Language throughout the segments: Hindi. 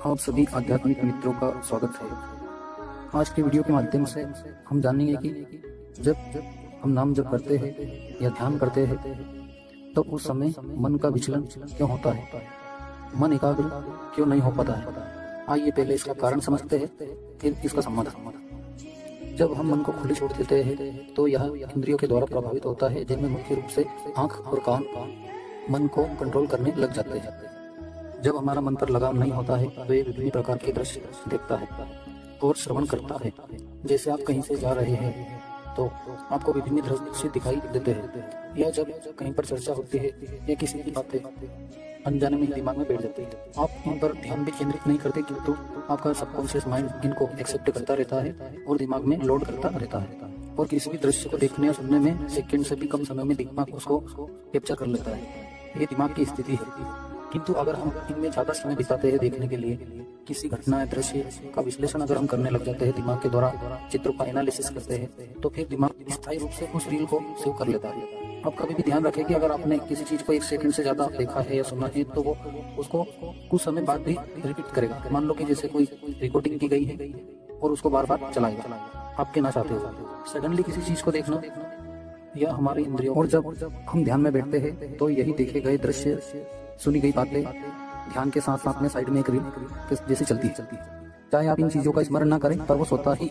आप सभी आध्यात्मिक मित्रों का स्वागत है। आज के वीडियो के माध्यम से हम जानेंगे कि जब हम नाम जप करते हैं या ध्यान करते हैं तो उस समय मन का विचलन क्यों होता है, मन एकाग्र क्यों नहीं हो पाता है। आइए पहले इसका कारण समझते हैं, फिर इसका समाधान। जब हम मन को खुले छोड़ देते हैं तो यह इंद्रियों के द्वारा प्रभावित होता है, जिनमें मुख्य रूप से आंख और कान मन को कंट्रोल करने लग जाते हैं। जब हमारा मन पर लगाम नहीं होता है तो ये विभिन्न प्रकार के दृश्य देखता है और श्रवण करता है। जैसे आप कहीं से जा रहे हैं तो आपको विभिन्न दृश्य दिखाई देते हैं, या जब कहीं पर चर्चा होती है या किसी की बातें अनजाने में दिमाग में बैठ जाती है। आप इन पर ध्यान भी केंद्रित नहीं करते, किंतु आपका सबकॉन्शियस माइंड इनको एक्सेप्ट करता रहता है और दिमाग में लोड करता रहता है, और किसी भी दृश्य को देखने और सुनने में सेकंड से भी कम समय में दिमाग उसको कैप्चर कर लेता है। ये दिमाग की स्थिति है। किंतु अगर हम इनमें ज्यादा समय बिताते हैं देखने के लिए, किसी घटना या दृश्य का विश्लेषण अगर हम करने लग जाते हैं, दिमाग के द्वारा चित्रों का एनालिसिस करते हैं, तो फिर दिमाग स्थायी रूप से उस रील को सेव कर लेता है। आप कभी भी ध्यान रखें कि अगर आपने किसी चीज को 1 सेकंड से ज्यादा देखा है या सुना है तो वो उसको कुछ समय बाद भी रिपीट करेगा। मान लो कि जैसे कोई रिकॉर्डिंग की गई है और उसको बार बार चलाएगा, आप कहना चाहते हो सडनली किसी चीज को देखना या हमारे इंद्रियों। और जब हम ध्यान में बैठते हैं तो यही देखे गए दृश्य, सुनी गई बातें ध्यान के साथ साथ में साइड में एक रील जैसे चलती है। चाहे आप इन चीजों का स्मरण ना करें, पर वो स्वतः ही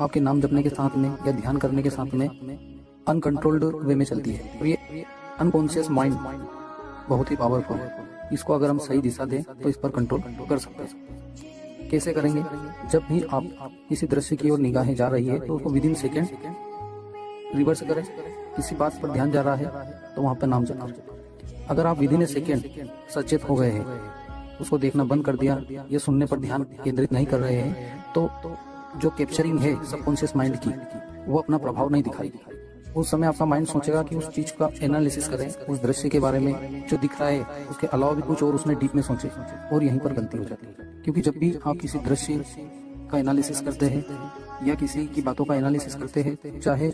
आपके नाम जपने के साथ में या ध्यान करने के साथ में अनकंट्रोल्ड वे में चलती है। और ये अनकॉन्शियस माइंड बहुत ही पावरफुल है। इसको अगर हम सही दिशा दें तो इस पर कंट्रोल कर सकते हैं। कैसे करेंगे? जब भी आप किसी दृश्य की ओर निगाहें जा रही है तो उसको विदिन सेकेंड रिवर्स करें। किसी बात पर ध्यान जा रहा है तो वहां पर नाम जप करें। अगर आप विदिन ए सेकेंड सचेत हो गए हैं, उसको देखना बंद कर दिया या सुनने पर ध्यान केंद्रित नहीं कर रहे हैं, तो जो कैप्चरिंग है सबकॉन्शियस माइंड की, वो अपना प्रभाव नहीं दिखाएगी। उस समय आपका माइंड सोचेगा कि उस चीज का एनालिसिस करें, उस दृश्य के बारे में जो दिख रहा है उसके अलावा भी कुछ और उसने डीप में सोचे, और यहीं पर गलती हो जाती है। क्योंकि जब भी आप किसी दृश्य का एनालिसिस करते हैं या किसी की बातों का एनालिसिस करते हैं, चाहे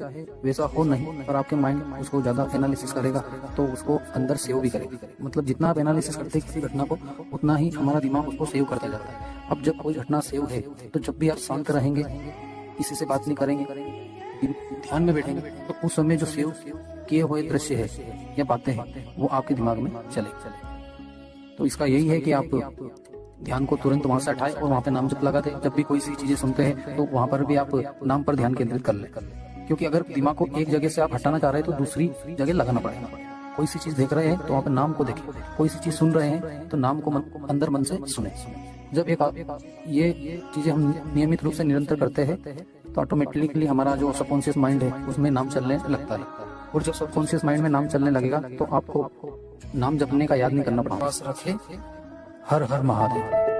वैसा हो नहीं, पर आपके माइंड उसको ज्यादा एनालिसिस करेगा तो उसको अंदर सेव भी करेगा। मतलब जितना आप एनालिसिस करते हैं किसी घटना को, उतना ही हमारा दिमाग उसको सेव करता जाता है। अब जब कोई घटना सेव है तो जब भी आप शांत रहेंगे, किसी से बात नहीं करेंगे, ध्यान में बैठेंगे, तो उस समय जो सेव किए हुए दृश्य है या बातें हैं वो आपके दिमाग में चले। तो इसका यही है कि आप ध्यान को तुरंत वहां से हटाए और वहां पे नाम जप लगाते। जब भी कोई सी चीजें सुनते हैं तो वहां पर भी आप नाम पर ध्यान केंद्रित कर ले, क्योंकि अगर दिमाग को एक जगह से आप हटाना चाह रहे हैं तो दूसरी जगह लगाना पड़ेगा। कोई सी चीज देख रहे हैं तो वहां पर नाम को देखें, कोई सी चीज सुन रहे हैं तो नाम को अंदर मन से सुने। जब ये चीजें हम नियमित रूप से निरंतर करते हैं तो ऑटोमेटिकली हमारा जो सबकॉन्शियस माइंड है उसमें नाम चलने लगता है, और जब सबकॉन्शियस माइंड में नाम चलने लगेगा तो आपको नाम जपने का याद नहीं करना पड़ेगा। हर हर महादेव।